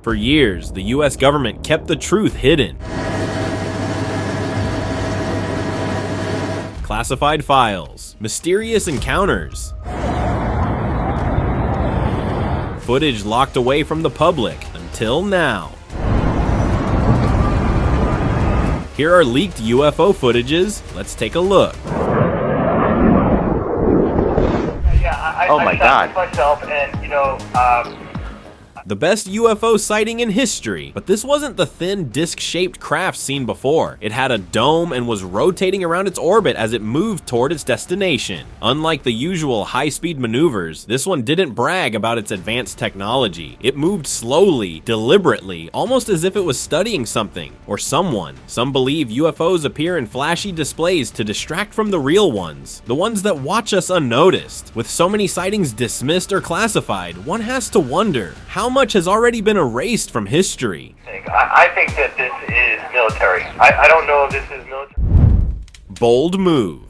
For years, the US government kept the truth hidden. Classified files, mysterious encounters, footage locked away from the public until now. Here are leaked UFO footages. Let's take a look. Oh my God. Myself and, The best UFO sighting in history, but this wasn't the thin disc-shaped craft seen before. It had a dome and was rotating around its orbit as it moved toward its destination. Unlike the usual high-speed maneuvers, this one didn't brag about its advanced technology. It moved slowly, deliberately, almost as if it was studying something or someone. Some believe UFOs appear in flashy displays to distract from the real ones, the ones that watch us unnoticed. With so many sightings dismissed or classified, one has to wonder, how much has already been erased from history? I think that this is military. I don't know if this is military. Bold move.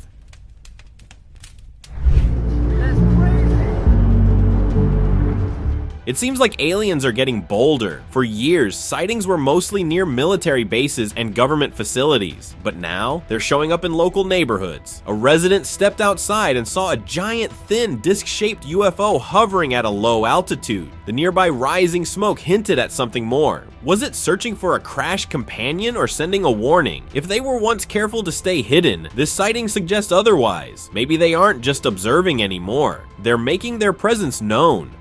It seems like aliens are getting bolder. For years, sightings were mostly near military bases and government facilities, but now they're showing up in local neighborhoods. A resident stepped outside and saw a giant, thin, disc-shaped UFO hovering at a low altitude. The nearby rising smoke hinted at something more. Was it searching for a crash companion or sending a warning? If they were once careful to stay hidden, this sighting suggests otherwise. Maybe they aren't just observing anymore. They're making their presence known.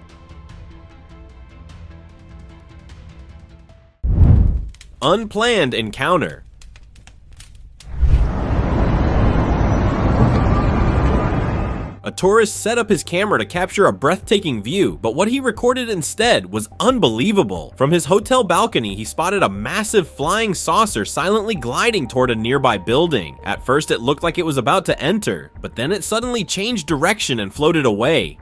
Unplanned encounter. A tourist set up his camera to capture a breathtaking view, but what he recorded instead was unbelievable. From his hotel balcony, he spotted a massive flying saucer silently gliding toward a nearby building. At first, it looked like it was about to enter, but then it suddenly changed direction and floated away.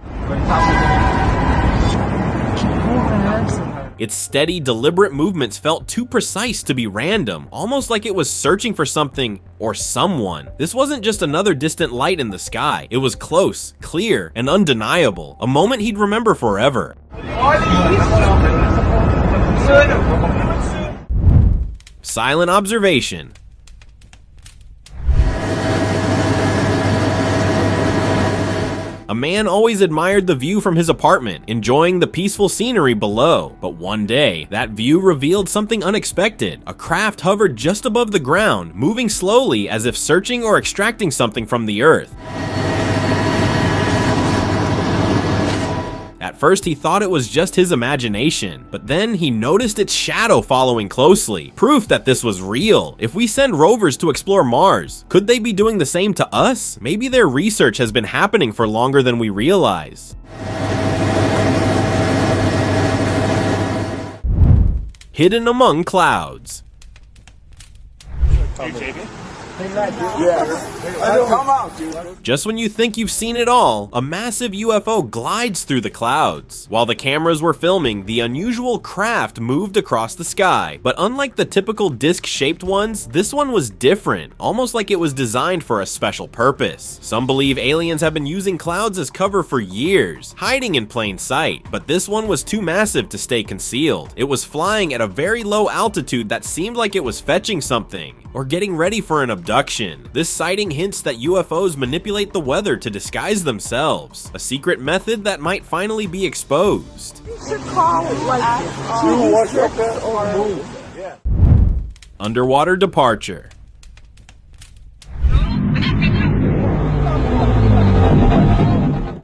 Its steady, deliberate movements felt too precise to be random, almost like it was searching for something or someone. This wasn't just another distant light in the sky. It was close, clear, and undeniable, a moment he'd remember forever. Silent observation. A man always admired the view from his apartment, enjoying the peaceful scenery below. But one day, that view revealed something unexpected. A craft hovered just above the ground, moving slowly as if searching or extracting something from the earth. At first, he thought it was just his imagination, but then he noticed its shadow following closely, proof that this was real. If we send rovers to explore Mars, could they be doing the same to us? Maybe their research has been happening for longer than we realize. Hidden among clouds. Just when you think you've seen it all, a massive UFO glides through the clouds. While the cameras were filming, the unusual craft moved across the sky. But unlike the typical disc-shaped ones, this one was different, almost like it was designed for a special purpose. Some believe aliens have been using clouds as cover for years, hiding in plain sight. But this one was too massive to stay concealed. It was flying at a very low altitude that seemed like it was fetching something, or getting ready for an abduction. This sighting hints that UFOs manipulate the weather to disguise themselves, a secret method that might finally be exposed. Underwater departure.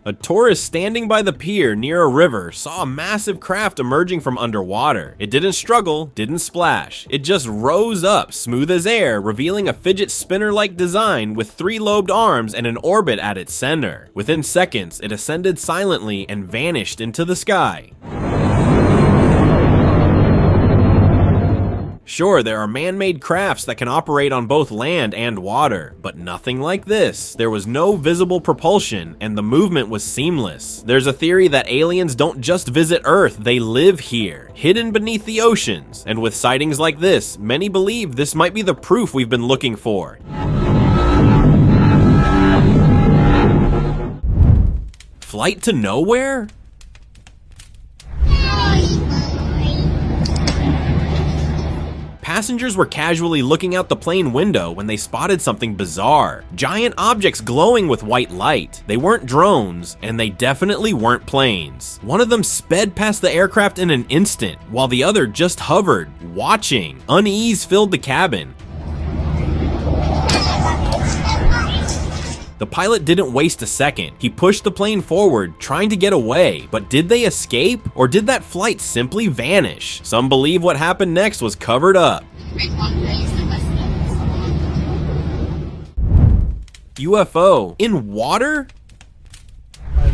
A tourist standing by the pier near a river saw a massive craft emerging from underwater. It didn't struggle, didn't splash. It just rose up, smooth as air, revealing a fidget spinner-like design with 3-lobed arms and an orbit at its center. Within seconds, it ascended silently and vanished into the sky. Sure, there are man-made crafts that can operate on both land and water, but nothing like this. There was no visible propulsion, and the movement was seamless. There's a theory that aliens don't just visit Earth, they live here, hidden beneath the oceans. And with sightings like this, many believe this might be the proof we've been looking for. Flight to nowhere? Passengers were casually looking out the plane window when they spotted something bizarre. Giant objects glowing with white light. They weren't drones, and they definitely weren't planes. One of them sped past the aircraft in an instant, while the other just hovered, watching. Unease filled the cabin. The pilot didn't waste a second. He pushed the plane forward, trying to get away. But did they escape? Or did that flight simply vanish? Some believe what happened next was covered up. UFO in water?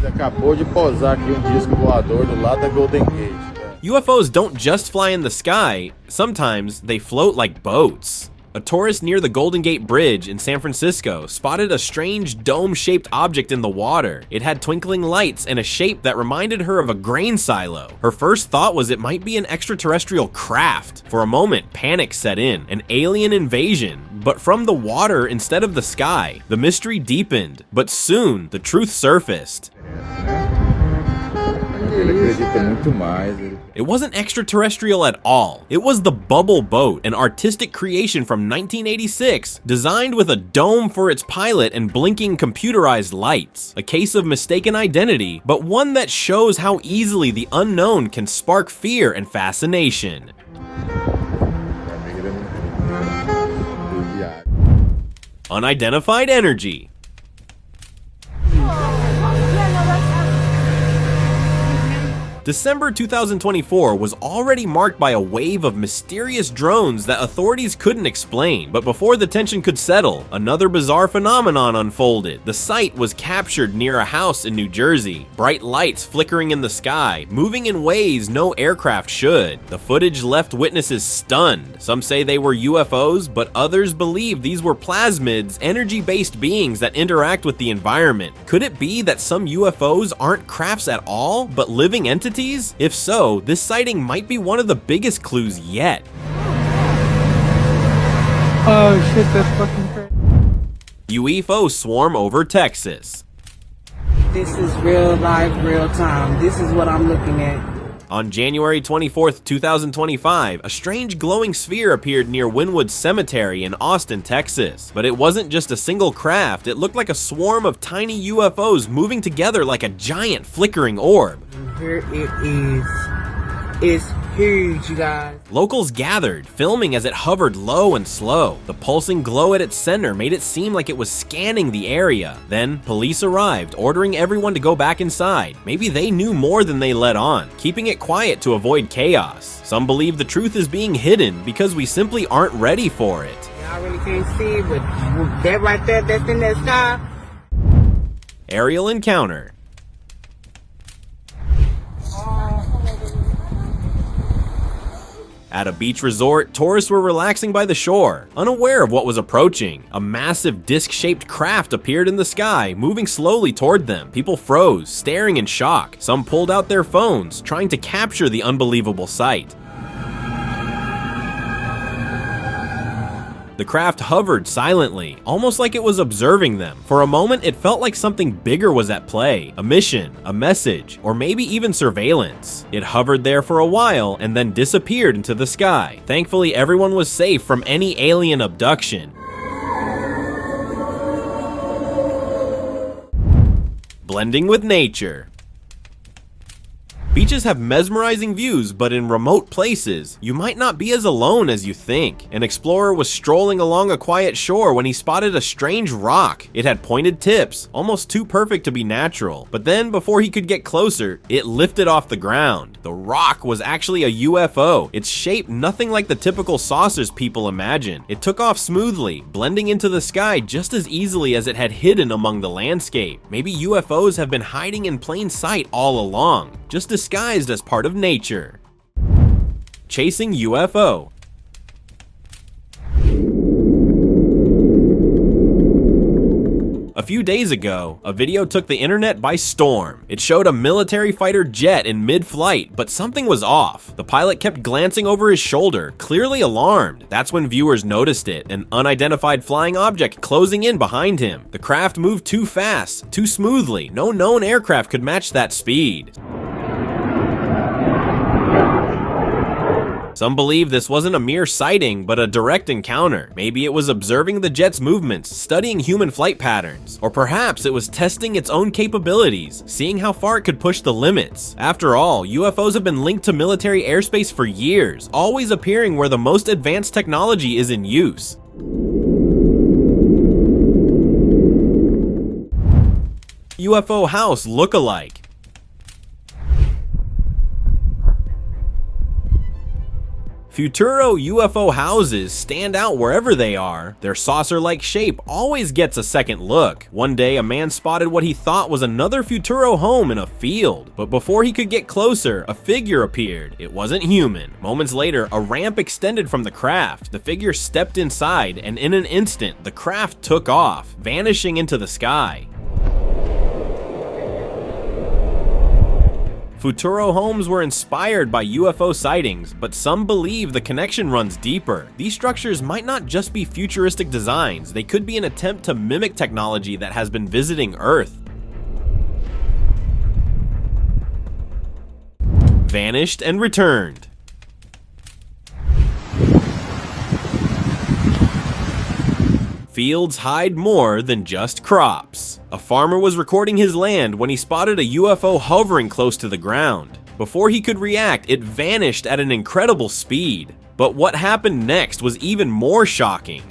Acabou de pousar aqui disco voador do lado da Golden Gate. UFOs don't just fly in the sky, sometimes they float like boats. A tourist near the Golden Gate Bridge in San Francisco spotted a strange dome-shaped object in the water. It had twinkling lights and a shape that reminded her of a grain silo. Her first thought was it might be an extraterrestrial craft. For a moment, panic set in, an alien invasion, but from the water instead of the sky. The mystery deepened, but soon the truth surfaced. It wasn't extraterrestrial at all. It was the Bubble Boat, an artistic creation from 1986, designed with a dome for its pilot and blinking computerized lights. A case of mistaken identity, but one that shows how easily the unknown can spark fear and fascination. Unidentified energy. December 2024 was already marked by a wave of mysterious drones that authorities couldn't explain, but before the tension could settle, another bizarre phenomenon unfolded. The site was captured near a house in New Jersey, bright lights flickering in the sky, moving in ways no aircraft should. The footage left witnesses stunned. Some say they were UFOs, but others believe these were plasmids, energy-based beings that interact with the environment. Could it be that some UFOs aren't crafts at all, but living entities? If so, this sighting might be one of the biggest clues yet. Oh shit, that's fucking crazy. UFO swarm over Texas. This is real life, real time. This is what I'm looking at. On January 24th, 2025, a strange glowing sphere appeared near Wynwood Cemetery in Austin, Texas. But it wasn't just a single craft, it looked like a swarm of tiny UFOs moving together like a giant flickering orb. Here it is. It's huge, you guys. Locals gathered, filming as it hovered low and slow. The pulsing glow at its center made it seem like it was scanning the area. Then, police arrived, ordering everyone to go back inside. Maybe they knew more than they let on, keeping it quiet to avoid chaos. Some believe the truth is being hidden because we simply aren't ready for it. Y'all really can't see, but that right there, that's in that sky. Aerial encounter. At a beach resort, tourists were relaxing by the shore, unaware of what was approaching. A massive disc-shaped craft appeared in the sky, moving slowly toward them. People froze, staring in shock. Some pulled out their phones, trying to capture the unbelievable sight. The craft hovered silently, almost like it was observing them. For a moment, it felt like something bigger was at play. A mission, a message, or maybe even surveillance. It hovered there for a while and then disappeared into the sky. Thankfully, everyone was safe from any alien abduction. Blending with nature. Beaches have mesmerizing views, but in remote places, you might not be as alone as you think. An explorer was strolling along a quiet shore when he spotted a strange rock. It had pointed tips, almost too perfect to be natural. But then, before he could get closer, it lifted off the ground. The rock was actually a UFO. Its shape nothing like the typical saucers people imagine. It took off smoothly, blending into the sky just as easily as it had hidden among the landscape. Maybe UFOs have been hiding in plain sight all along, just disguised as part of nature. Chasing UFO. A few days ago, a video took the internet by storm. It showed a military fighter jet in mid-flight, but something was off. The pilot kept glancing over his shoulder, clearly alarmed. That's when viewers noticed it, an unidentified flying object closing in behind him. The craft moved too fast, too smoothly. No known aircraft could match that speed. Some believe this wasn't a mere sighting, but a direct encounter. Maybe it was observing the jet's movements, studying human flight patterns, or perhaps it was testing its own capabilities, seeing how far it could push the limits. After all, UFOs have been linked to military airspace for years, always appearing where the most advanced technology is in use. UFO house look-alike. Futuro UFO houses stand out wherever they are. Their saucer-like shape always gets a second look. One day, a man spotted what he thought was another Futuro home in a field, but before he could get closer, a figure appeared. It wasn't human. Moments later, a ramp extended from the craft. The figure stepped inside, and in an instant, the craft took off, vanishing into the sky. Futuro homes were inspired by UFO sightings, but some believe the connection runs deeper. These structures might not just be futuristic designs, they could be an attempt to mimic technology that has been visiting Earth. Vanished and returned. Fields hide more than just crops. A farmer was recording his land when he spotted a UFO hovering close to the ground. Before he could react, it vanished at an incredible speed. But what happened next was even more shocking.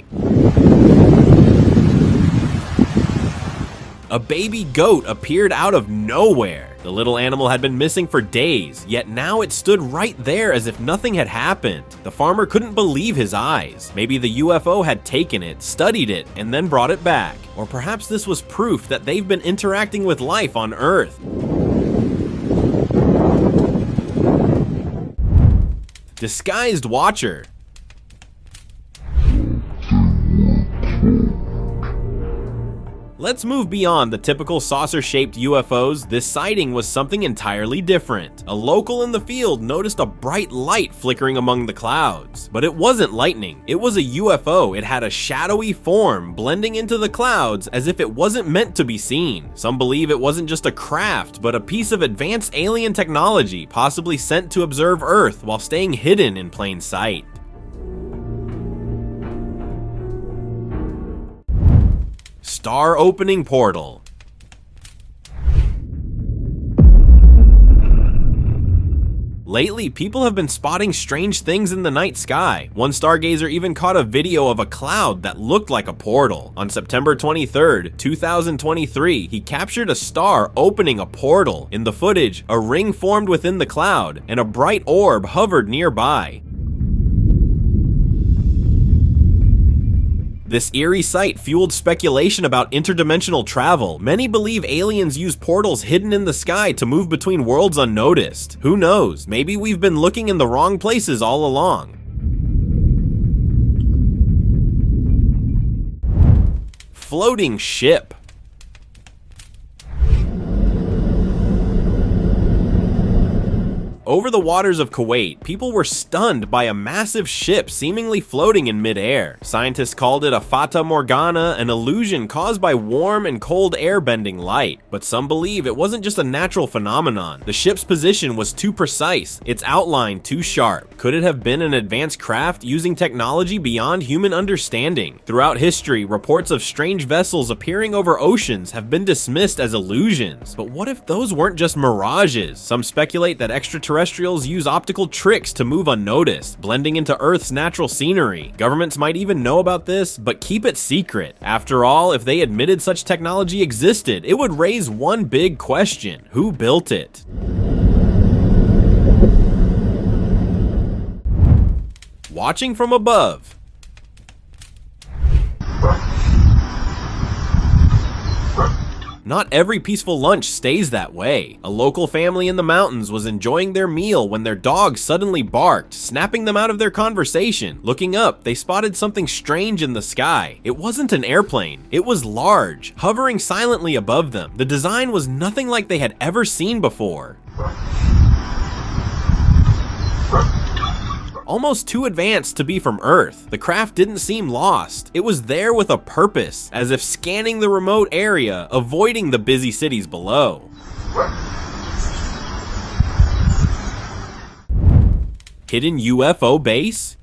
A baby goat appeared out of nowhere. The little animal had been missing for days, yet now it stood right there as if nothing had happened. The farmer couldn't believe his eyes. Maybe the UFO had taken it, studied it, and then brought it back. Or perhaps this was proof that they've been interacting with life on Earth. Disguised watcher. Let's move beyond the typical saucer-shaped UFOs. This sighting was something entirely different. A local in the field noticed a bright light flickering among the clouds. But it wasn't lightning, it was a UFO. It had a shadowy form blending into the clouds as if it wasn't meant to be seen. Some believe it wasn't just a craft, but a piece of advanced alien technology, possibly sent to observe Earth while staying hidden in plain sight. Star opening portal. Lately, people have been spotting strange things in the night sky. One stargazer even caught a video of a cloud that looked like a portal. On September 23rd, 2023, he captured a star opening a portal. In the footage, a ring formed within the cloud, and a bright orb hovered nearby. This eerie sight fueled speculation about interdimensional travel. Many believe aliens use portals hidden in the sky to move between worlds unnoticed. Who knows? Maybe we've been looking in the wrong places all along. Floating ship. Over the waters of Kuwait, people were stunned by a massive ship seemingly floating in midair. Scientists called it a fata morgana, an illusion caused by warm and cold air bending light. But some believe it wasn't just a natural phenomenon. The ship's position was too precise, its outline too sharp. Could it have been an advanced craft using technology beyond human understanding? Throughout history, reports of strange vessels appearing over oceans have been dismissed as illusions. But what if those weren't just mirages? Some speculate that extraterrestrials use optical tricks to move unnoticed, blending into Earth's natural scenery. Governments might even know about this, but keep it secret. After all, if they admitted such technology existed, it would raise one big question: who built it? Watching from above. Not every peaceful lunch stays that way. A local family in the mountains was enjoying their meal when their dog suddenly barked, snapping them out of their conversation. Looking up, they spotted something strange in the sky. It wasn't an airplane. It was large, hovering silently above them. The design was nothing like they had ever seen before. Almost too advanced to be from Earth. The craft didn't seem lost. It was there with a purpose, as if scanning the remote area, avoiding the busy cities below. Hidden UFO base?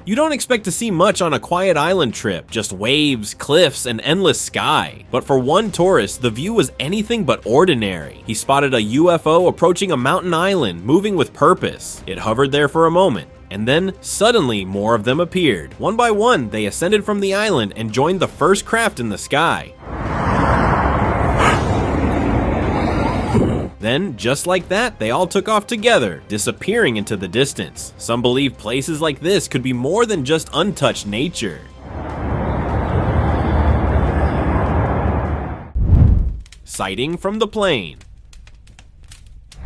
You don't expect to see much on a quiet island trip, just waves, cliffs, and endless sky. But for one tourist, the view was anything but ordinary. He spotted a UFO approaching a mountain island, moving with purpose. It hovered there for a moment, and then suddenly more of them appeared. One by one, they ascended from the island and joined the first craft in the sky. Then, just like that, they all took off together, disappearing into the distance. Some believe places like this could be more than just untouched nature. Sighting from the plane.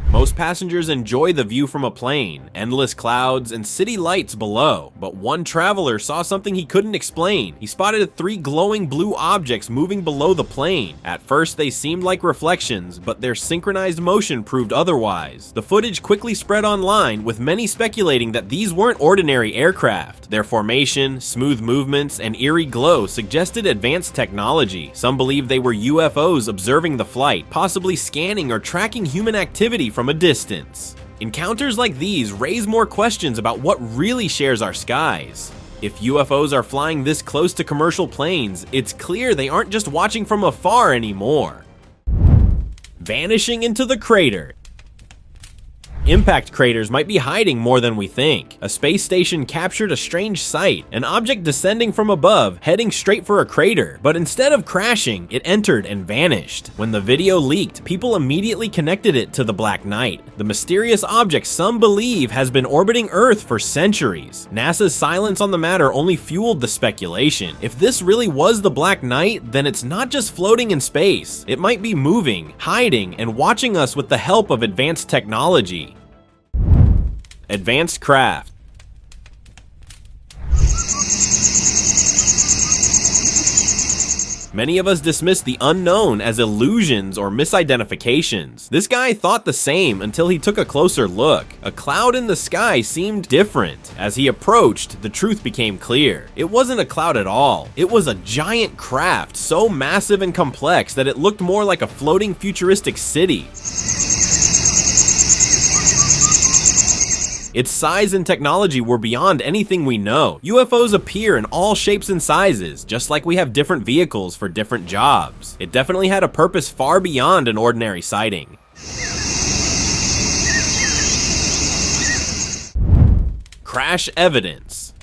Most passengers enjoy the view from a plane, endless clouds, and city lights below. But one traveler saw something he couldn't explain. He spotted 3 glowing blue objects moving below the plane. At first, they seemed like reflections, but their synchronized motion proved otherwise. The footage quickly spread online, with many speculating that these weren't ordinary aircraft. Their formation, smooth movements, and eerie glow suggested advanced technology. Some believe they were UFOs observing the flight, possibly scanning or tracking human activity from a distance. Encounters like these raise more questions about what really shares our skies. If UFOs are flying this close to commercial planes, it's clear they aren't just watching from afar anymore. Vanishing into the crater. Impact craters might be hiding more than we think. A space station captured a strange sight, an object descending from above, heading straight for a crater. But instead of crashing, it entered and vanished. When the video leaked, people immediately connected it to the Black Knight, the mysterious object some believe has been orbiting Earth for centuries. NASA's silence on the matter only fueled the speculation. If this really was the Black Knight, then it's not just floating in space. It might be moving, hiding, and watching us with the help of advanced technology. Advanced craft. Many of us dismiss the unknown as illusions or misidentifications. This guy thought the same until he took a closer look. A cloud in the sky seemed different. As he approached, the truth became clear. It wasn't a cloud at all. It was a giant craft, so massive and complex that it looked more like a floating futuristic city. Its size and technology were beyond anything we know. UFOs appear in all shapes and sizes, just like we have different vehicles for different jobs. It definitely had a purpose far beyond an ordinary sighting. Crash evidence.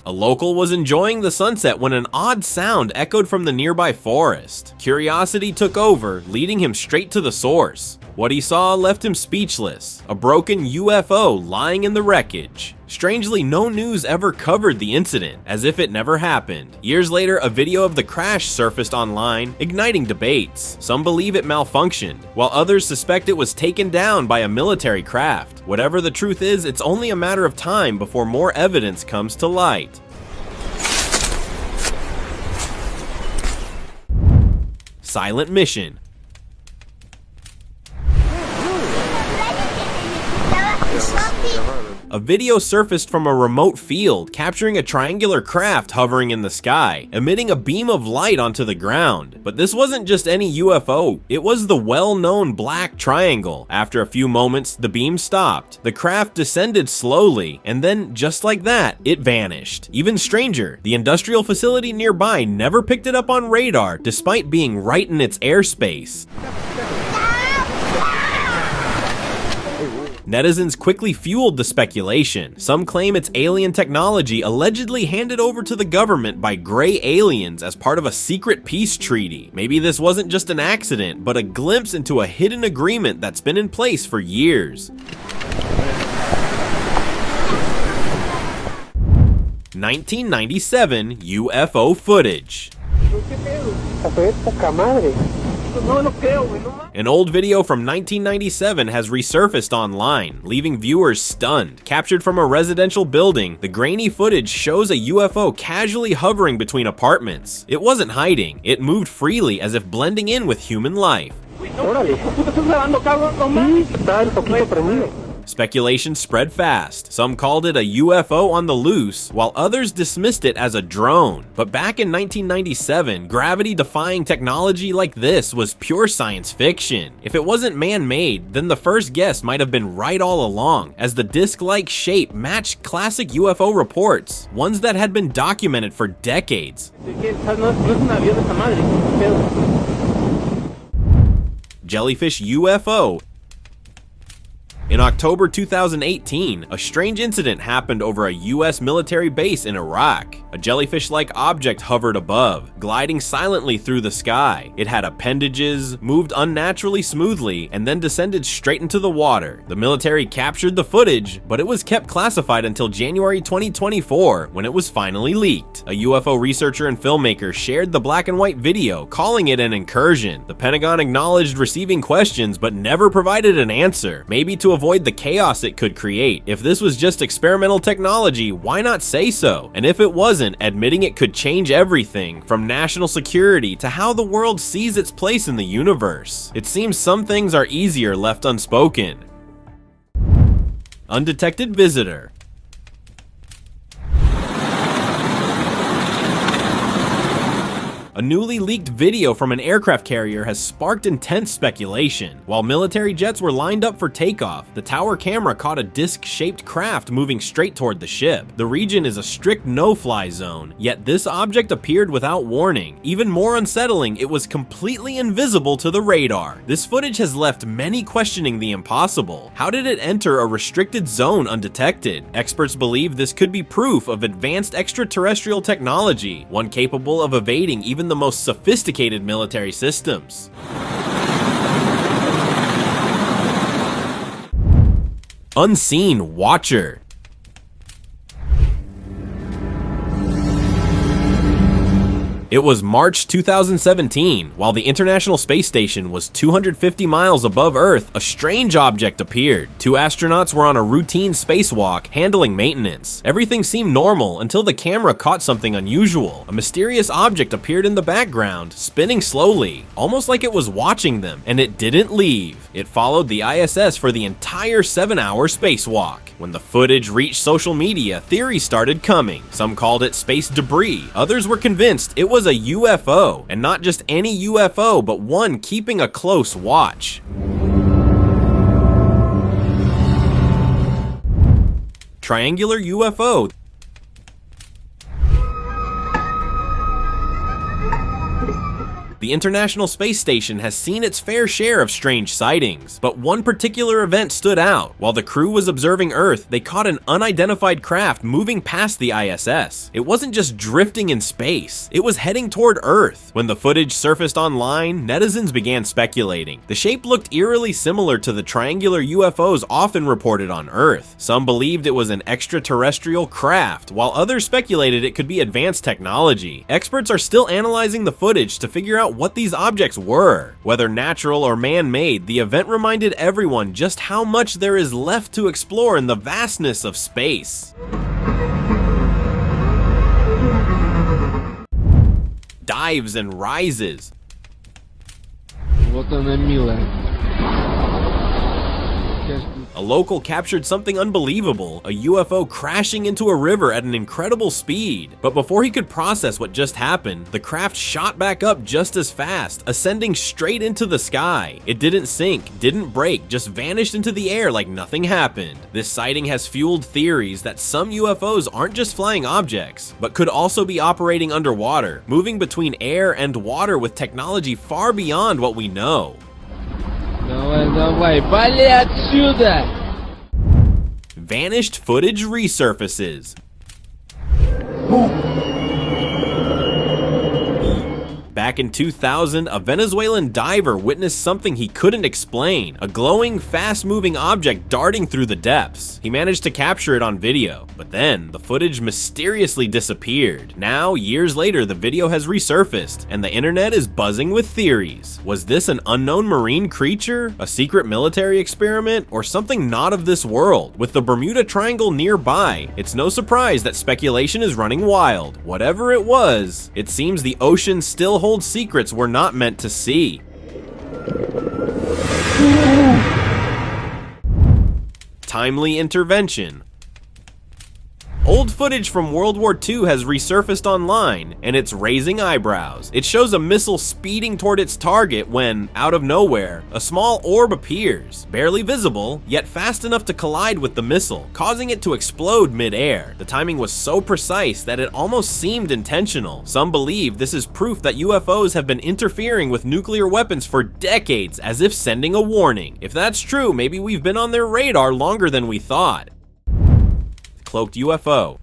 A local was enjoying the sunset when an odd sound echoed from the nearby forest. Curiosity took over, leading him straight to the source. What he saw left him speechless, a broken UFO lying in the wreckage. Strangely, no news ever covered the incident, as if it never happened. Years later, a video of the crash surfaced online, igniting debates. Some believe it malfunctioned, while others suspect it was taken down by a military craft. Whatever the truth is, it's only a matter of time before more evidence comes to light. Silent mission. A video surfaced from a remote field, capturing a triangular craft hovering in the sky, emitting a beam of light onto the ground. But this wasn't just any UFO, it was the well-known Black Triangle. After a few moments, the beam stopped. The craft descended slowly, and then, just like that, it vanished. Even stranger, the industrial facility nearby never picked it up on radar, despite being right in its airspace. Netizens quickly fueled the speculation. Some claim it's alien technology allegedly handed over to the government by gray aliens as part of a secret peace treaty. Maybe this wasn't just an accident, but a glimpse into a hidden agreement that's been in place for years. 1997 UFO footage. An old video from 1997 has resurfaced online, leaving viewers stunned. Captured from a residential building, the grainy footage shows a UFO casually hovering between apartments. It wasn't hiding, it moved freely as if blending in with human life. Speculation spread fast. Some called it a UFO on the loose, while others dismissed it as a drone. But back in 1997, gravity-defying technology like this was pure science fiction. If it wasn't man-made, then the first guess might have been right all along, as the disc-like shape matched classic UFO reports, ones that had been documented for decades. Jellyfish UFO. In October 2018, a strange incident happened over a US military base in Iraq. A jellyfish-like object hovered above, gliding silently through the sky. It had appendages, moved unnaturally smoothly, and then descended straight into the water. The military captured the footage, but it was kept classified until January 2024, when it was finally leaked. A UFO researcher and filmmaker shared the black and white video, calling it an incursion. The Pentagon acknowledged receiving questions, but never provided an answer, maybe to avoid the chaos it could create. If this was just experimental technology, why not say so? And if it wasn't, admitting it could change everything, from national security to how the world sees its place in the universe. It seems some things are easier left unspoken. Undetected visitor. A newly leaked video from an aircraft carrier has sparked intense speculation. While military jets were lined up for takeoff, the tower camera caught a disc-shaped craft moving straight toward the ship. The region is a strict no-fly zone, yet this object appeared without warning. Even more unsettling, it was completely invisible to the radar. This footage has left many questioning the impossible. How did it enter a restricted zone undetected? Experts believe this could be proof of advanced extraterrestrial technology, one capable of evading even the most sophisticated military systems. Unseen Watcher. It was March 2017. While the International Space Station was 250 miles above Earth, a strange object appeared. Two astronauts were on a routine spacewalk, handling maintenance. Everything seemed normal until the camera caught something unusual. A mysterious object appeared in the background, spinning slowly, almost like it was watching them, and it didn't leave. It followed the ISS for the entire 7-hour spacewalk. When the footage reached social media, theories started coming. Some called it space debris. Others were convinced it was a UFO, and not just any UFO, but one keeping a close watch. Triangular UFO. The International Space Station has seen its fair share of strange sightings, but one particular event stood out. While the crew was observing Earth, they caught an unidentified craft moving past the ISS. It wasn't just drifting in space, it was heading toward Earth. When the footage surfaced online, netizens began speculating. The shape looked eerily similar to the triangular UFOs often reported on Earth. Some believed it was an extraterrestrial craft, while others speculated it could be advanced technology. Experts are still analyzing the footage to figure out what these objects were. Whether natural or man-made, the event reminded everyone just how much there is left to explore in the vastness of space. Dives and rises. Вот она милая. A local captured something unbelievable, a UFO crashing into a river at an incredible speed. But before he could process what just happened, the craft shot back up just as fast, ascending straight into the sky. It didn't sink, didn't break, just vanished into the air like nothing happened. This sighting has fueled theories that some UFOs aren't just flying objects, but could also be operating underwater, moving between air and water with technology far beyond what we know. Давай, давай, вали отсюда! Vanished footage resurfaces. Back in 2000, a Venezuelan diver witnessed something he couldn't explain, a glowing, fast-moving object darting through the depths. He managed to capture it on video, but then the footage mysteriously disappeared. Now, years later, the video has resurfaced, and the internet is buzzing with theories. Was this an unknown marine creature, a secret military experiment, or something not of this world? With the Bermuda Triangle nearby, it's no surprise that speculation is running wild. Whatever it was, it seems the ocean still holds secrets we're not meant to see. Timely intervention. Old footage from World War II has resurfaced online, and it's raising eyebrows. It shows a missile speeding toward its target when, out of nowhere, a small orb appears, barely visible, yet fast enough to collide with the missile, causing it to explode mid-air. The timing was so precise that it almost seemed intentional. Some believe this is proof that UFOs have been interfering with nuclear weapons for decades, as if sending a warning. If that's true, maybe we've been on their radar longer than we thought. Cloaked UFO.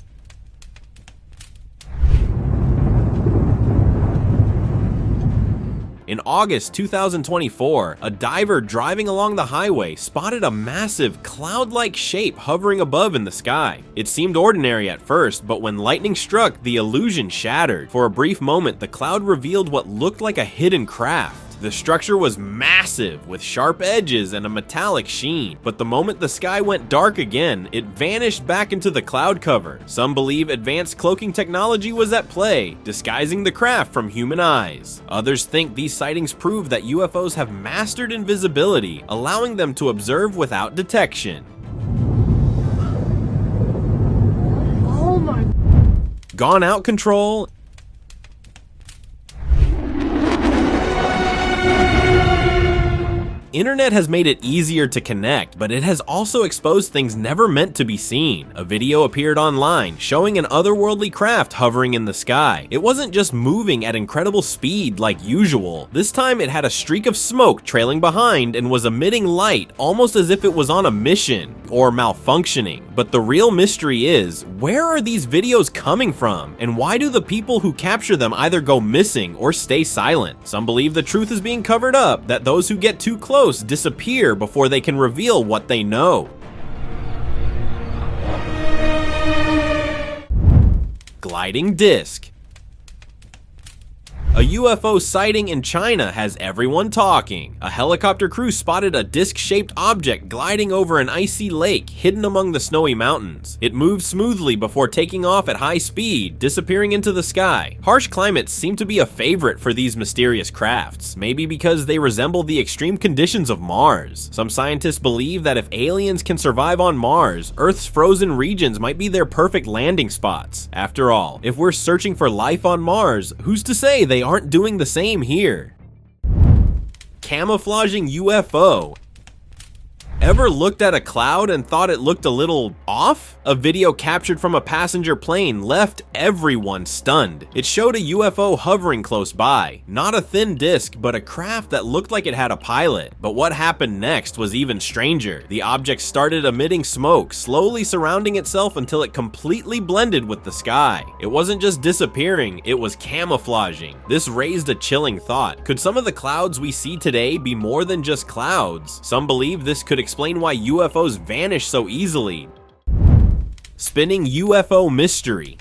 In August 2024, a diver driving along the highway spotted a massive cloud-like shape hovering above in the sky. It seemed ordinary at first, but when lightning struck, the illusion shattered. For a brief moment, the cloud revealed what looked like a hidden craft. The structure was massive, with sharp edges and a metallic sheen, but the moment the sky went dark again, it vanished back into the cloud cover. Some believe advanced cloaking technology was at play, disguising the craft from human eyes. Others think these sightings prove that UFOs have mastered invisibility, allowing them to observe without detection. Oh my. Gone out control. Internet has made it easier to connect, but it has also exposed things never meant to be seen. A video appeared online showing an otherworldly craft hovering in the sky. It wasn't just moving at incredible speed like usual. This time it had a streak of smoke trailing behind and was emitting light almost as if it was on a mission or malfunctioning. But the real mystery is, where are these videos coming from? And why do the people who capture them either go missing or stay silent? Some believe the truth is being covered up, that those who get too close disappear before they can reveal what they know. Gliding disc. A UFO sighting in China has everyone talking. A helicopter crew spotted a disc-shaped object gliding over an icy lake hidden among the snowy mountains. It moved smoothly before taking off at high speed, disappearing into the sky. Harsh climates seem to be a favorite for these mysterious crafts, maybe because they resemble the extreme conditions of Mars. Some scientists believe that if aliens can survive on Mars, Earth's frozen regions might be their perfect landing spots. After all, if we're searching for life on Mars, who's to say they aren't doing the same here? Camouflaging UFO. Ever looked at a cloud and thought it looked a little off? A video captured from a passenger plane left everyone stunned. It showed a UFO hovering close by. Not a thin disc, but a craft that looked like it had a pilot. But what happened next was even stranger. The object started emitting smoke, slowly surrounding itself until it completely blended with the sky. It wasn't just disappearing, it was camouflaging. This raised a chilling thought. Could some of the clouds we see today be more than just clouds? Some believe this could explain why UFOs vanish so easily. Spinning UFO mystery.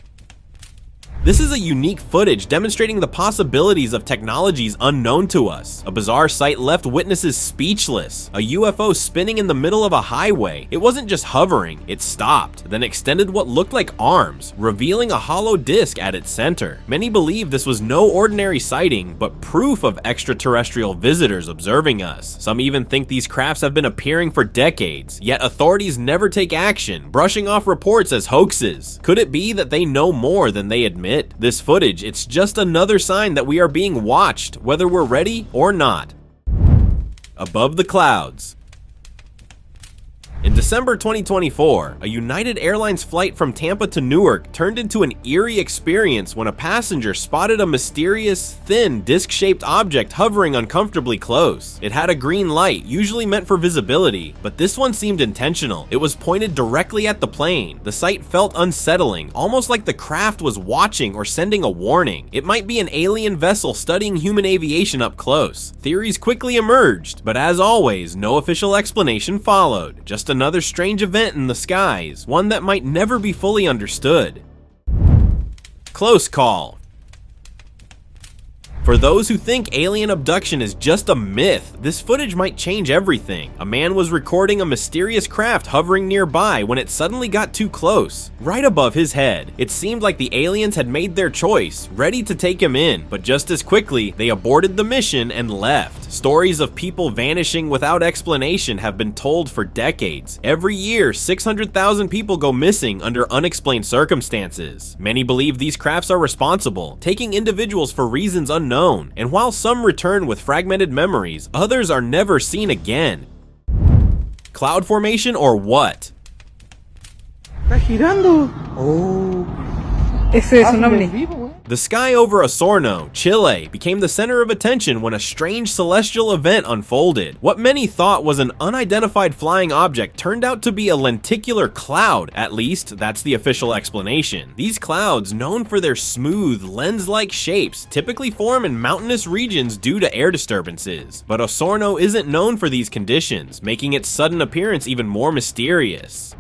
This is a unique footage demonstrating the possibilities of technologies unknown to us. A bizarre sight left witnesses speechless. A UFO spinning in the middle of a highway. It wasn't just hovering, it stopped, then extended what looked like arms, revealing a hollow disc at its center. Many believe this was no ordinary sighting, but proof of extraterrestrial visitors observing us. Some even think these crafts have been appearing for decades, yet authorities never take action, brushing off reports as hoaxes. Could it be that they know more than they admit? This footage, it's just another sign that we are being watched, whether we're ready or not. Above the clouds. In December 2024, a United Airlines flight from Tampa to Newark turned into an eerie experience when a passenger spotted a mysterious, thin, disc-shaped object hovering uncomfortably close. It had a green light, usually meant for visibility, but this one seemed intentional. It was pointed directly at the plane. The sight felt unsettling, almost like the craft was watching or sending a warning. It might be an alien vessel studying human aviation up close. Theories quickly emerged, but as always, no official explanation followed. Just another strange event in the skies, one that might never be fully understood. Close call. For those who think alien abduction is just a myth, this footage might change everything. A man was recording a mysterious craft hovering nearby when it suddenly got too close, right above his head. It seemed like the aliens had made their choice, ready to take him in, but just as quickly, they aborted the mission and left. Stories of people vanishing without explanation have been told for decades. Every year, 600,000 people go missing under unexplained circumstances. Many believe these crafts are responsible, taking individuals for reasons unknown, and while some return with fragmented memories, others are never seen again. Cloud formation or what? Está girando. Oh. Ese es un ovni. The sky over Osorno, Chile, became the center of attention when a strange celestial event unfolded. What many thought was an unidentified flying object turned out to be a lenticular cloud. At least, that's the official explanation. These clouds, known for their smooth, lens-like shapes, typically form in mountainous regions due to air disturbances. But Osorno isn't known for these conditions, making its sudden appearance even more mysterious.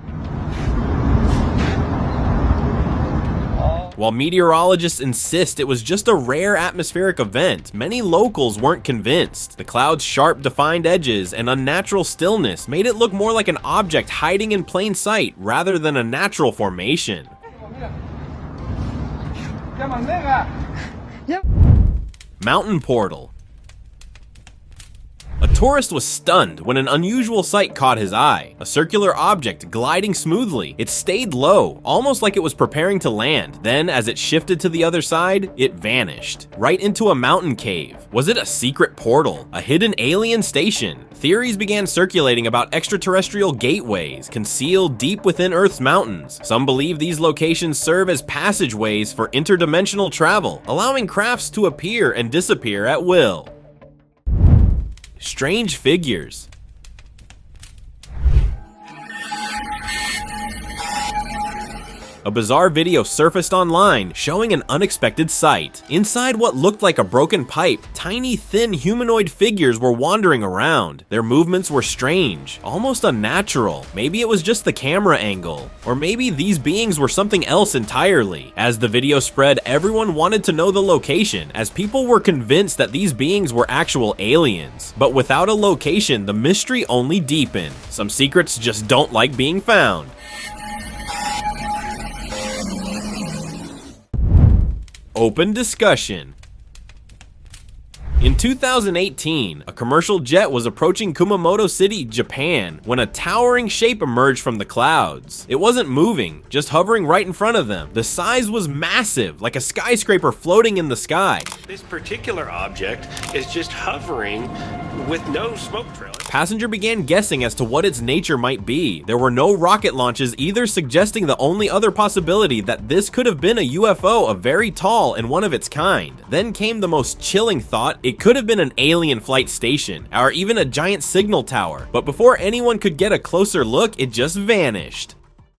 While meteorologists insist it was just a rare atmospheric event, many locals weren't convinced. The cloud's sharp, defined edges and unnatural stillness made it look more like an object hiding in plain sight rather than a natural formation. Mountain portal. A tourist was stunned when an unusual sight caught his eye. A circular object gliding smoothly. It stayed low, almost like it was preparing to land. Then, as it shifted to the other side, it vanished. Right into a mountain cave. Was it a secret portal? A hidden alien station? Theories began circulating about extraterrestrial gateways, concealed deep within Earth's mountains. Some believe these locations serve as passageways for interdimensional travel, allowing crafts to appear and disappear at will. Strange figures. A bizarre video surfaced online showing an unexpected sight. Inside what looked like a broken pipe, tiny thin humanoid figures were wandering around. Their movements were strange, almost unnatural. Maybe it was just the camera angle, or maybe these beings were something else entirely. As the video spread, everyone wanted to know the location, as people were convinced that these beings were actual aliens. But without a location, the mystery only deepened. Some secrets just don't like being found. Open discussion. In 2018, a commercial jet was approaching Kumamoto City, Japan, when a towering shape emerged from the clouds. It wasn't moving, just hovering right in front of them. The size was massive, like a skyscraper floating in the sky. This particular object is just hovering with no smoke trail. Passenger began guessing as to what its nature might be. There were no rocket launches either, suggesting the only other possibility that this could have been a UFO, a very tall and one of its kind. Then came the most chilling thought: it could have been an alien flight station, or even a giant signal tower. But before anyone could get a closer look, it just vanished.